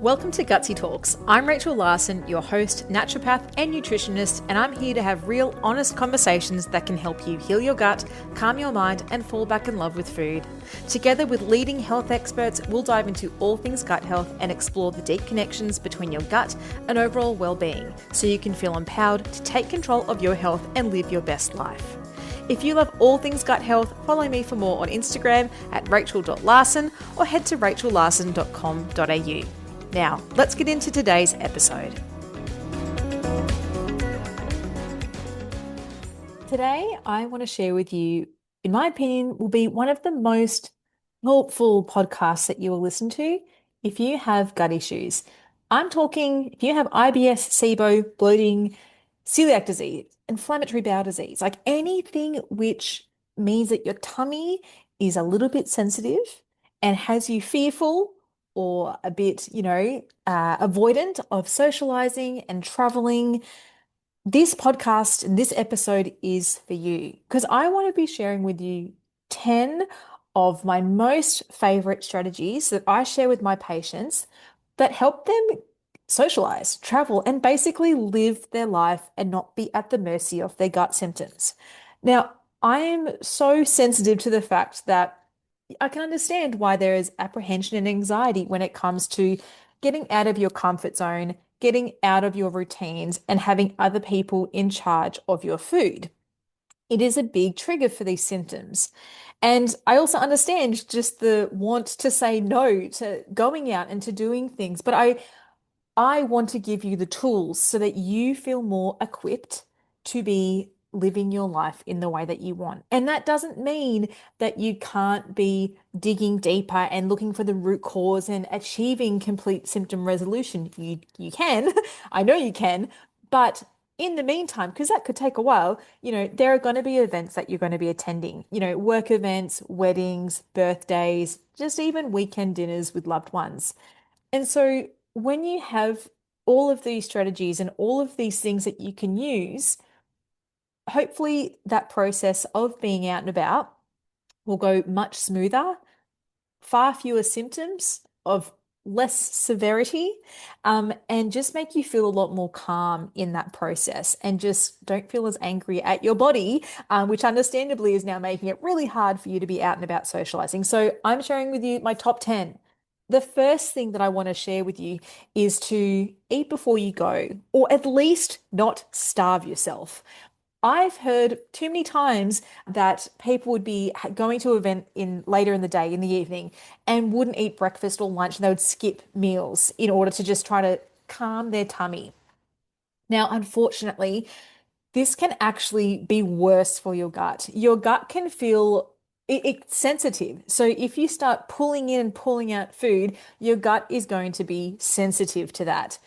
Welcome to Gutsy Talks. I'm Rachel Larsson, your host, naturopath, and nutritionist, and I'm here to have real, honest conversations that can help you heal your gut, calm your mind, and fall back in love with food. Together with leading health experts, we'll dive into all things gut health and explore the deep connections between your gut and overall well-being, so you can feel empowered to take control of your health and live your best life. If you love all things gut health, follow me for more on Instagram at rachel.larsson or head to rachellarsson.com.au. Now, let's get into today's episode. Today, I want to share with you, in my opinion, will be one of the most helpful podcasts that you will listen to if you have gut issues. I'm talking if you have IBS, SIBO, bloating, celiac disease, inflammatory bowel disease, like anything which means that your tummy is a little bit sensitive and has you fearful or a bit, avoidant of socializing and traveling. This podcast and this episode is for you because I want to be sharing with you 10 of my most favorite strategies that I share with my patients that help them socialize, travel, and basically live their life and not be at the mercy of their gut symptoms. Now, I am so sensitive to the fact that I can understand why there is apprehension and anxiety when it comes to getting out of your comfort zone, getting out of your routines, and having other people in charge of your food. It is a big trigger for these symptoms. And I also understand just the want to say no to going out and to doing things. But I want to give you the tools so that you feel more equipped to be living your life in the way that you want. And that doesn't mean that you can't be digging deeper and looking for the root cause and achieving complete symptom resolution. You can, I know you can, but in the meantime, because that could take a while, there are going to be events that you're going to be attending, work events, weddings, birthdays, just even weekend dinners with loved ones. And so when you have all of these strategies and all of these things that you can use, hopefully that process of being out and about will go much smoother, far fewer symptoms of less severity, and just make you feel a lot more calm in that process and just don't feel as angry at your body, which understandably is now making it really hard for you to be out and about socializing. So I'm sharing with you my top 10. The first thing that I want to share with you is to eat before you go, or at least not starve yourself. I've heard too many times that people would be going to an event later in the day, in the evening, and wouldn't eat breakfast or lunch, and they would skip meals in order to just try to calm their tummy. Now, unfortunately, this can actually be worse for your gut. Your gut can feel it's sensitive. So if you start pulling in and pulling out food, your gut is going to be sensitive to that.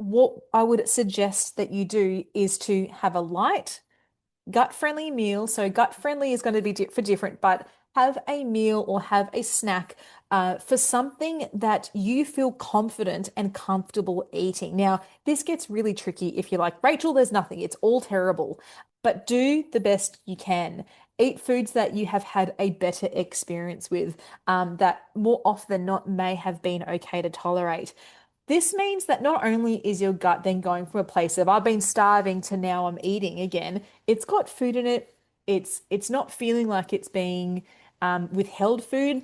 What I would suggest that you do is to have a light, gut-friendly meal. So gut-friendly is going to be for different, but have a meal or have a snack for something that you feel confident and comfortable eating. Now, this gets really tricky if you're like, Rachel, there's nothing, it's all terrible. But do the best you can. Eat foods that you have had a better experience with, that more often than not may have been okay to tolerate. This means that not only is your gut then going from a place of I've been starving to now I'm eating again, it's got food in it. It's not feeling like it's being withheld food.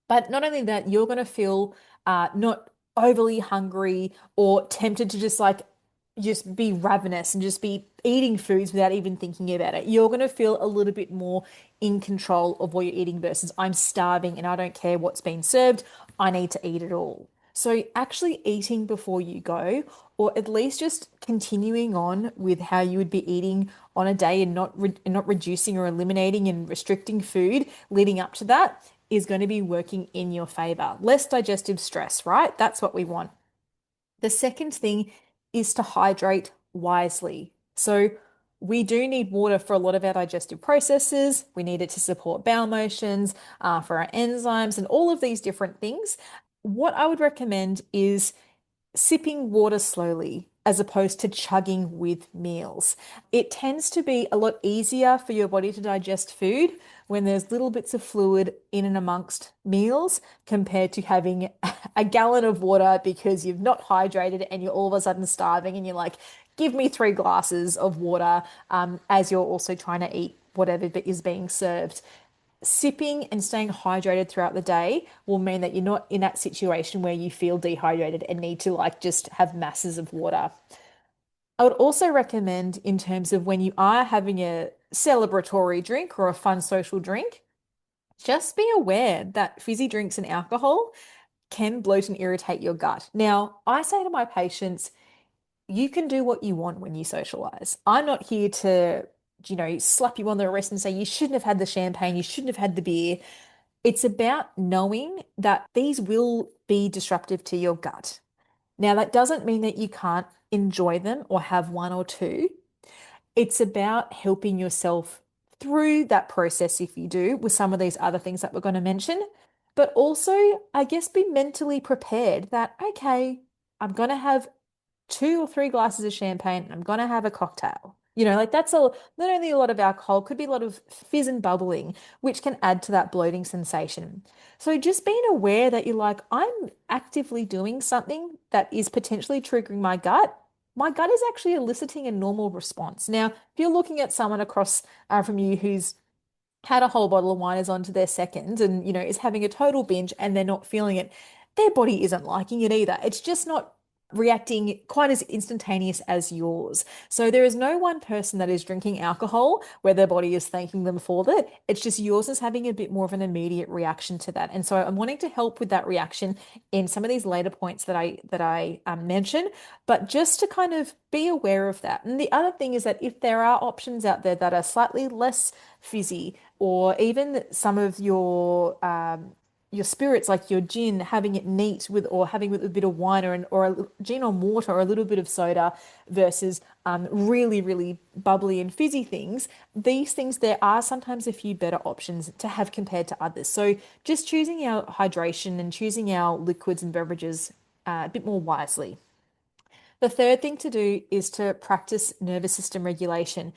But not only that, you're going to feel not overly hungry or tempted to just be ravenous and just be eating foods without even thinking about it. You're going to feel a little bit more in control of what you're eating versus I'm starving and I don't care what's been served. I need to eat it all. So actually eating before you go, or at least just continuing on with how you would be eating on a day and not reducing or eliminating and restricting food leading up to that is going to be working in your favor. Less digestive stress, right? That's what we want. The second thing is to hydrate wisely. So we do need water for a lot of our digestive processes. We need it to support bowel motions, for our enzymes, and all of these different things. What I would recommend is sipping water slowly. as opposed to chugging with meals. It tends to be a lot easier for your body to digest food when there's little bits of fluid in and amongst meals compared to having a gallon of water because you've not hydrated and you're all of a sudden starving and you're like, give me 3 glasses of water as you're also trying to eat whatever is being served. Sipping and staying hydrated throughout the day will mean that you're not in that situation where you feel dehydrated and need to like just have masses of water. I would also recommend, in terms of when you are having a celebratory drink or a fun social drink, just be aware that fizzy drinks and alcohol can bloat and irritate your gut. Now, I say to my patients, you can do what you want when you socialize. I'm not here to, slap you on the wrist and say you shouldn't have had the champagne, you shouldn't have had the beer. It's about knowing that these will be disruptive to your gut. Now, that doesn't mean that you can't enjoy them or have one or two. It's about helping yourself through that process if you do with some of these other things that we're going to mention. But also, I guess, be mentally prepared that, okay, I'm going to have 2 or 3 glasses of champagne and I'm going to have a cocktail. Like that's not only a lot of alcohol, could be a lot of fizz and bubbling, which can add to that bloating sensation. So just being aware that you're like, I'm actively doing something that is potentially triggering my gut. My gut is actually eliciting a normal response. Now, if you're looking at someone across from you who's had a whole bottle of wine, is on to their second, and is having a total binge and they're not feeling it, their body isn't liking it either. It's just not reacting quite as instantaneous as yours. So there is no one person that is drinking alcohol where their body is thanking them for that. It's just yours is having a bit more of an immediate reaction to that. And so I'm wanting to help with that reaction in some of these later points that I mention, but just to kind of be aware of that. And the other thing is that if there are options out there that are slightly less fizzy, or even some of your spirits, like your gin, having it neat with, or having with a bit of wine, or a gin on water, or a little bit of soda versus really, really bubbly and fizzy things. These things, there are sometimes a few better options to have compared to others. So just choosing our hydration and choosing our liquids and beverages a bit more wisely. The third thing to do is to practice nervous system regulation.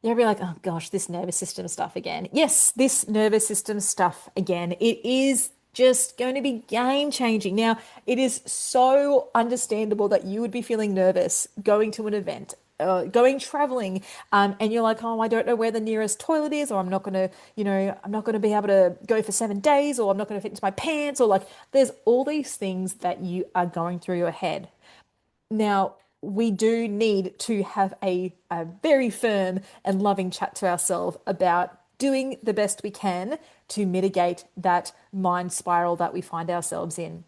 You'll be like, oh gosh, this nervous system stuff again. Yes, this nervous system stuff again. It is just going to be game changing. Now, it is so understandable that you would be feeling nervous going to an event, going traveling, and you're like, oh, I don't know where the nearest toilet is, or I'm not going to be able to go for 7 days, or I'm not going to fit into my pants, or like, there's all these things that you are going through your head. Now, we do need to have a very firm and loving chat to ourselves about doing the best we can to mitigate that mind spiral that we find ourselves in.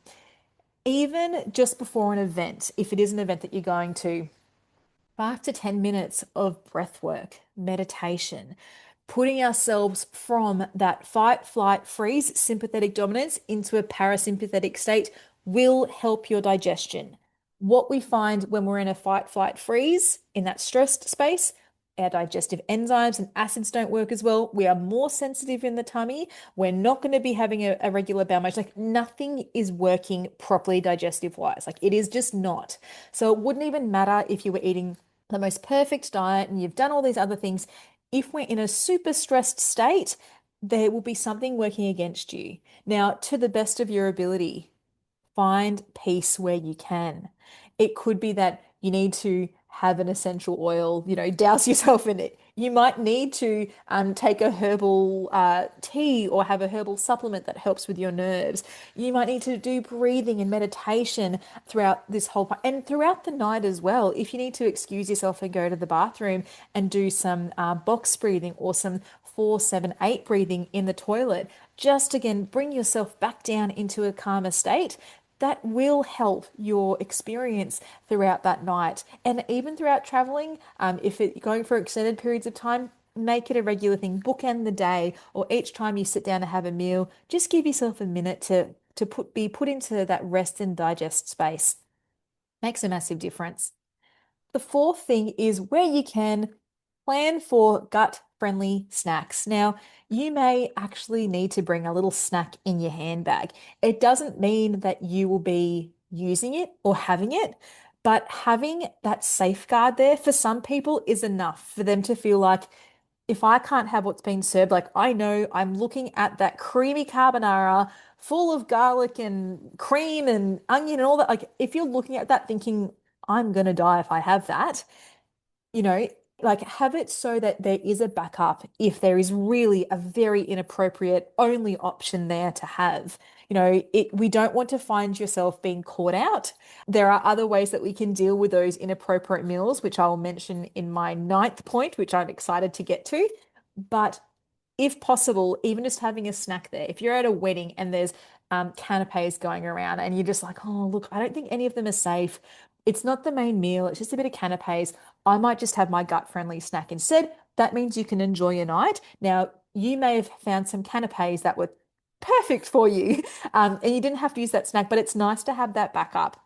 Even just before an event, if it is an event that you're going to, 5 to 10 minutes of breath work, meditation, putting ourselves from that fight, flight, freeze, sympathetic dominance into a parasympathetic state will help your digestion. What we find when we're in a fight, flight, freeze, in that stressed space, our digestive enzymes and acids don't work as well. We are more sensitive in the tummy. We're not going to be having a regular bowel motion. Like nothing is working properly digestive wise. Like it is just not. So it wouldn't even matter if you were eating the most perfect diet and you've done all these other things. If we're in a super stressed state, there will be something working against you. Now, to the best of your ability, find peace where you can. It could be that you need to have an essential oil, douse yourself in it. You might need to take a herbal tea or have a herbal supplement that helps with your nerves. You might need to do breathing and meditation throughout this and throughout the night as well. If you need to excuse yourself and go to the bathroom and do some box breathing or some 4-7-8 breathing in the toilet, just again, bring yourself back down into a calmer state. That will help your experience throughout that night. And even throughout traveling, if you're going for extended periods of time, make it a regular thing. Bookend the day, or each time you sit down to have a meal, just give yourself a minute to be put into that rest and digest space. Makes a massive difference. The fourth thing is, where you can, plan for gut-friendly snacks. Now, you may actually need to bring a little snack in your handbag. It doesn't mean that you will be using it or having it, But having that safeguard there for some people is enough for them to feel like if I can't have what's been served, like I know I'm looking at that creamy carbonara full of garlic and cream and onion and all that. Like if you're looking at that thinking, I'm gonna die if I have that, you know, like have it so that there is a backup if there is really a very inappropriate only option there to have. We don't want to find yourself being caught out. There are other ways that we can deal with those inappropriate meals, which I'll mention in my ninth point, which I'm excited to get to. But if possible, even just having a snack there. If you're at a wedding and there's canapes going around and you're just like, oh, look, I don't think any of them are safe. It's not the main meal, it's just a bit of canapes. I might just have my gut-friendly snack instead. That means you can enjoy your night. Now, you may have found some canapes that were perfect for you, and you didn't have to use that snack, but it's nice to have that backup.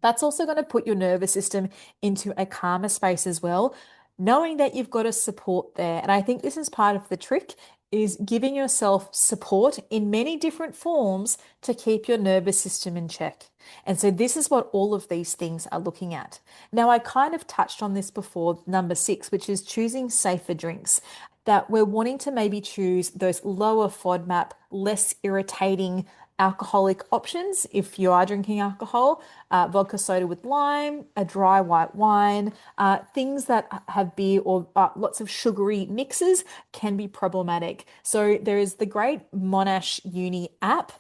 That's also going to put your nervous system into a calmer space as well, knowing that you've got a support there. And I think this is part of the trick is giving yourself support in many different forms to keep your nervous system in check. And so this is what all of these things are looking at. Now, I kind of touched on this before, number six, which is choosing safer drinks. That we're wanting to maybe choose those lower FODMAP, less irritating alcoholic options if you are drinking alcohol, vodka soda with lime, a dry white wine, things that have beer or lots of sugary mixes can be problematic. So there is the great Monash Uni app,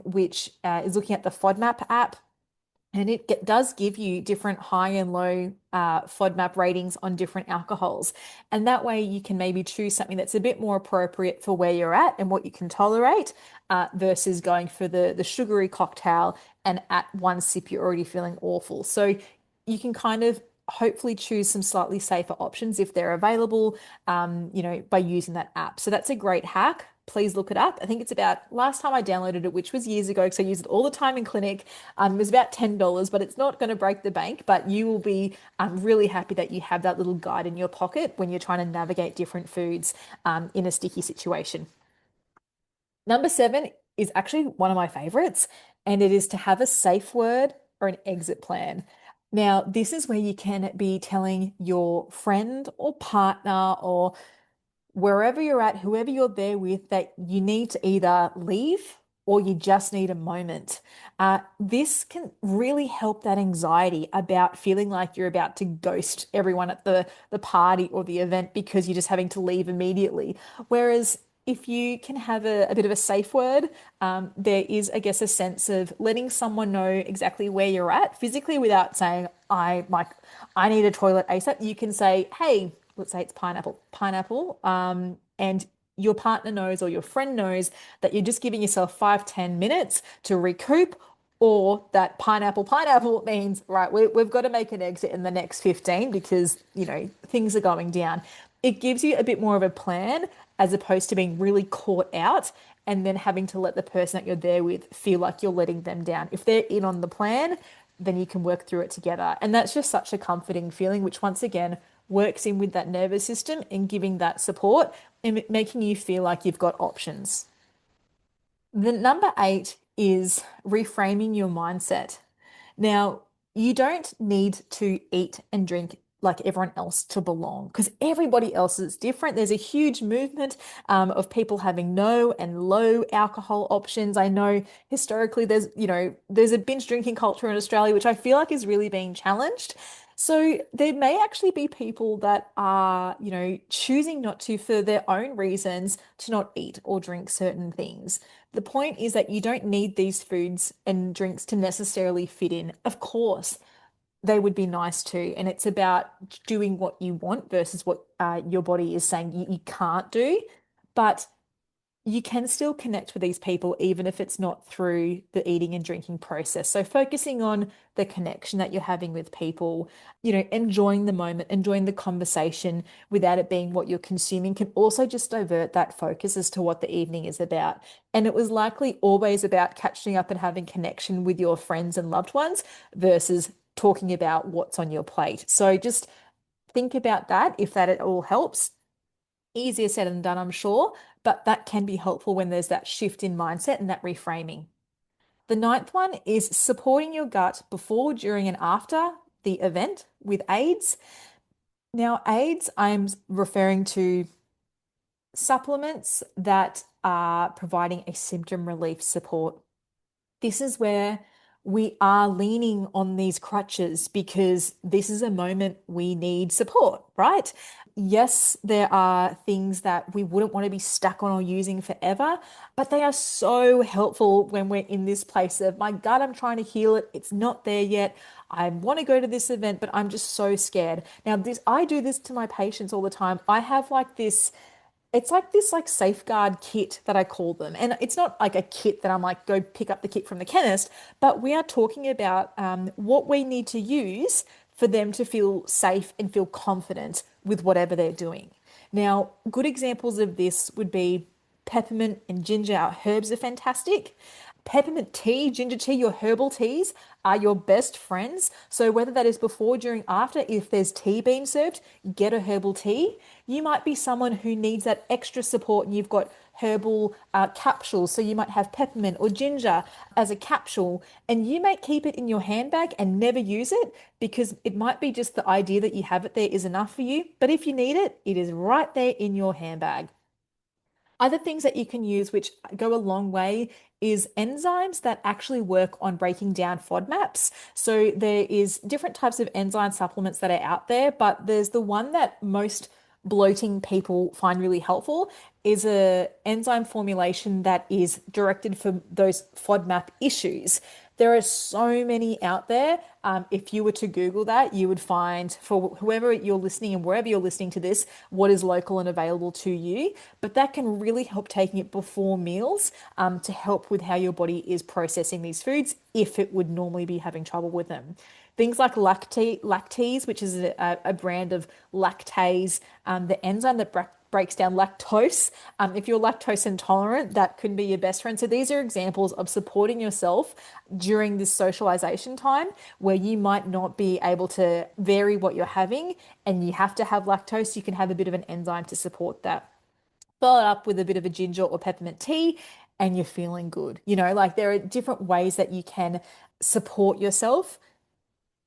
which is looking at the FODMAP app. And it does give you different high and low FODMAP ratings on different alcohols. And that way you can maybe choose something that's a bit more appropriate for where you're at and what you can tolerate versus going for the sugary cocktail and at one sip you're already feeling awful. So you can kind of hopefully choose some slightly safer options if they're available, by using that app. So that's a great hack. Please look it up. I think it's about last time I downloaded it, which was years ago, because I use it all the time in clinic. It was about $10, but it's not going to break the bank. But you will be really happy that you have that little guide in your pocket when you're trying to navigate different foods in a sticky situation. Number seven is actually one of my favorites, and it is to have a safe word or an exit plan. Now, this is where you can be telling your friend or partner or wherever you're at, whoever you're there with, that you need to either leave or you just need a moment. This can really help that anxiety about feeling like you're about to ghost everyone at the party or the event because you're just having to leave immediately. Whereas if you can have a bit of a safe word, there is, I guess, a sense of letting someone know exactly where you're at physically without saying, I need a toilet ASAP. You can say, hey, let's say it's pineapple, and your partner knows or your friend knows that you're just giving yourself 5-10 minutes to recoup, or that pineapple means, right, we've got to make an exit in the next 15 because, things are going down. It gives you a bit more of a plan as opposed to being really caught out and then having to let the person that you're there with feel like you're letting them down. If they're in on the plan, then you can work through it together. And that's just such a comforting feeling, which once again works in with that nervous system and giving that support and making you feel like you've got options. The number eight is reframing your mindset. Now, you don't need to eat and drink like everyone else to belong because everybody else is different. There's a huge movement of people having no and low alcohol options. I know historically there's a binge drinking culture in Australia, which I feel like is really being challenged. So there may actually be people that are, choosing not to for their own reasons to not eat or drink certain things. The point is that you don't need these foods and drinks to necessarily fit in. Of course, they would be nice too. And it's about doing what you want versus what your body is saying you can't do. But you can still connect with these people even if it's not through the eating and drinking process. So focusing on the connection that you're having with people, enjoying the moment, enjoying the conversation without it being what you're consuming can also just divert that focus as to what the evening is about. And it was likely always about catching up and having connection with your friends and loved ones versus talking about what's on your plate. So just think about that if that at all helps. Easier said than done, I'm sure, but that can be helpful when there's that shift in mindset and that reframing. The ninth one is supporting your gut before, during, and after the event with AIDS. Now, AIDS, I'm referring to supplements that are providing a symptom relief support. This is where we are leaning on these crutches because this is a moment we need support, right? Yes, there are things that we wouldn't want to be stuck on or using forever, but they are so helpful when we're in this place of, my God, I'm trying to heal it. It's not there yet. I want to go to this event, but I'm just so scared. Now, I do this to my patients all the time. I have like this it's like this like safeguard kit that I call them. And it's not like a kit that I'm like, go pick up the kit from the chemist, but we are talking about what we need to use for them to feel safe and feel confident with whatever they're doing. Now, good examples of this would be peppermint and ginger. Our herbs are fantastic. Peppermint tea, ginger tea, your herbal teas are your best friends. So whether that is before, during, after, if there's tea being served, get a herbal tea. You might be someone who needs that extra support and you've got herbal capsules. So you might have peppermint or ginger as a capsule and you may keep it in your handbag and never use it because it might be just the idea that you have it there is enough for you. But if you need it, it is right there in your handbag. Other things that you can use, which go a long way, is enzymes that actually work on breaking down FODMAPs. So there is different types of enzyme supplements that are out there, but there's the one that most bloating people find really helpful is a enzyme formulation that is directed for those FODMAP issues. There are so many out there. If you were to Google that, you would find for whoever you're listening and wherever you're listening to this, what is local and available to you. But that can really help taking it before meals to help with how your body is processing these foods if it would normally be having trouble with them. Things like lactase, which is a brand of lactase, the enzyme that breaks down lactose. If you're lactose intolerant, that could be your best friend. So these are examples of supporting yourself during this socialization time where you might not be able to vary what you're having and you have to have lactose. You can have a bit of an enzyme to support that. Fill it up with a bit of a ginger or peppermint tea and you're feeling good. Like there are different ways that you can support yourself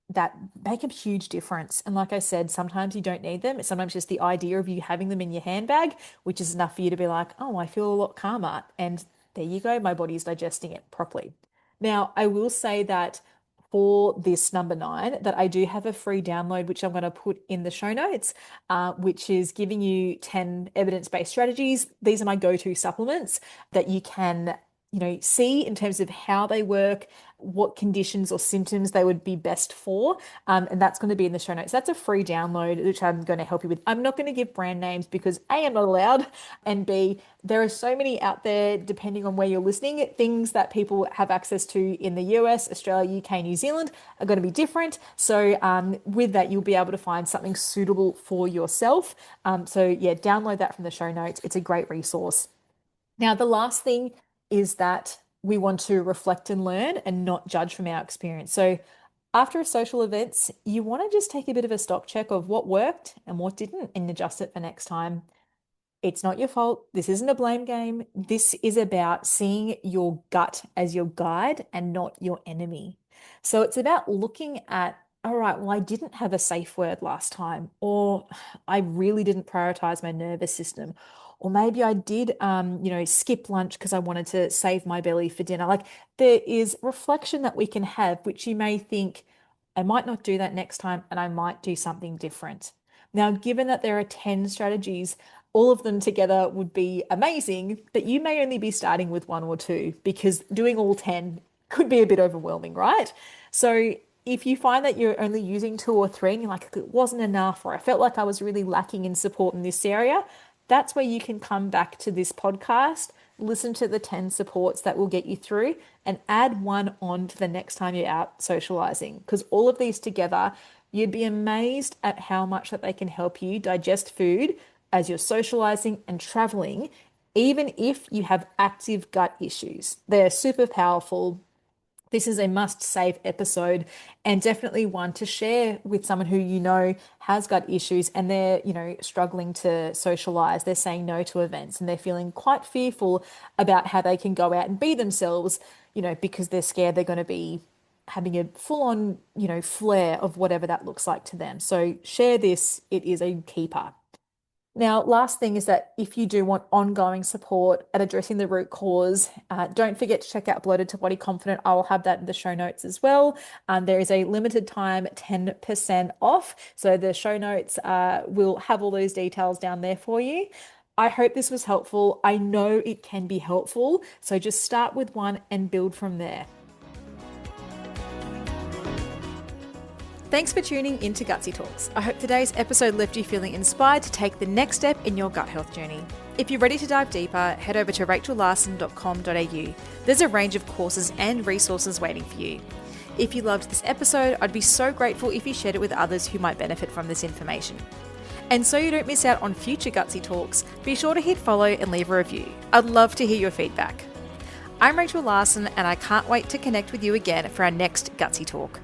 that make a huge difference. And like I said, sometimes you don't need them. It's sometimes just the idea of you having them in your handbag, which is enough for you to be like, oh, I feel a lot calmer. And there you go, my body is digesting it properly. Now, I will say that for this number 9, that I do have a free download, which I'm going to put in the show notes, which is giving you 10 evidence-based strategies. These are my go-to supplements that you can see in terms of how they work, what conditions or symptoms they would be best for. And that's going to be in the show notes. That's a free download, which I'm going to help you with. I'm not going to give brand names because A, I'm not allowed, and B, there are so many out there, depending on where you're listening, things that people have access to in the US, Australia, UK, New Zealand are going to be different. So with that, you'll be able to find something suitable for yourself. So yeah, download that from the show notes. It's a great resource. Now, the last thing is that we want to reflect and learn and not judge from our experience. So, after social events, you want to just take a bit of a stock check of what worked and what didn't and adjust it for next time. It's not your fault. This isn't a blame game. This is about seeing your gut as your guide and not your enemy. So it's about looking at, all right, well, I didn't have a safe word last time, or I really didn't prioritize my nervous system. Or maybe I did, skip lunch because I wanted to save my belly for dinner. Like there is reflection that we can have, which you may think, I might not do that next time and I might do something different. Now, given that there are 10 strategies, all of them together would be amazing, but you may only be starting with 1 or 2 because doing all 10 could be a bit overwhelming, right? So if you find that you're only using 2 or 3 and you're like, it wasn't enough, or I felt like I was really lacking in support in this area, that's where you can come back to this podcast, listen to the 10 supports that will get you through, and add one on to the next time you're out socializing. Because all of these together, you'd be amazed at how much that they can help you digest food as you're socializing and traveling, even if you have active gut issues. They're super powerful. This is a must-save episode and definitely one to share with someone who has gut issues and they're, struggling to socialize. They're saying no to events and they're feeling quite fearful about how they can go out and be themselves, because they're scared they're going to be having a full-on, flare of whatever that looks like to them. So share this. It is a keeper. Now, last thing is that if you do want ongoing support at addressing the root cause, don't forget to check out Bloated to Body Confident. I will have that in the show notes as well. There is a limited time 10% off. So the show notes will have all those details down there for you. I hope this was helpful. I know it can be helpful. So just start with one and build from there. Thanks for tuning into Gutsy Talks. I hope today's episode left you feeling inspired to take the next step in your gut health journey. If you're ready to dive deeper, head over to rachellarsson.com.au. There's a range of courses and resources waiting for you. If you loved this episode, I'd be so grateful if you shared it with others who might benefit from this information. And so you don't miss out on future Gutsy Talks, be sure to hit follow and leave a review. I'd love to hear your feedback. I'm Rachel Larsson, and I can't wait to connect with you again for our next Gutsy Talk.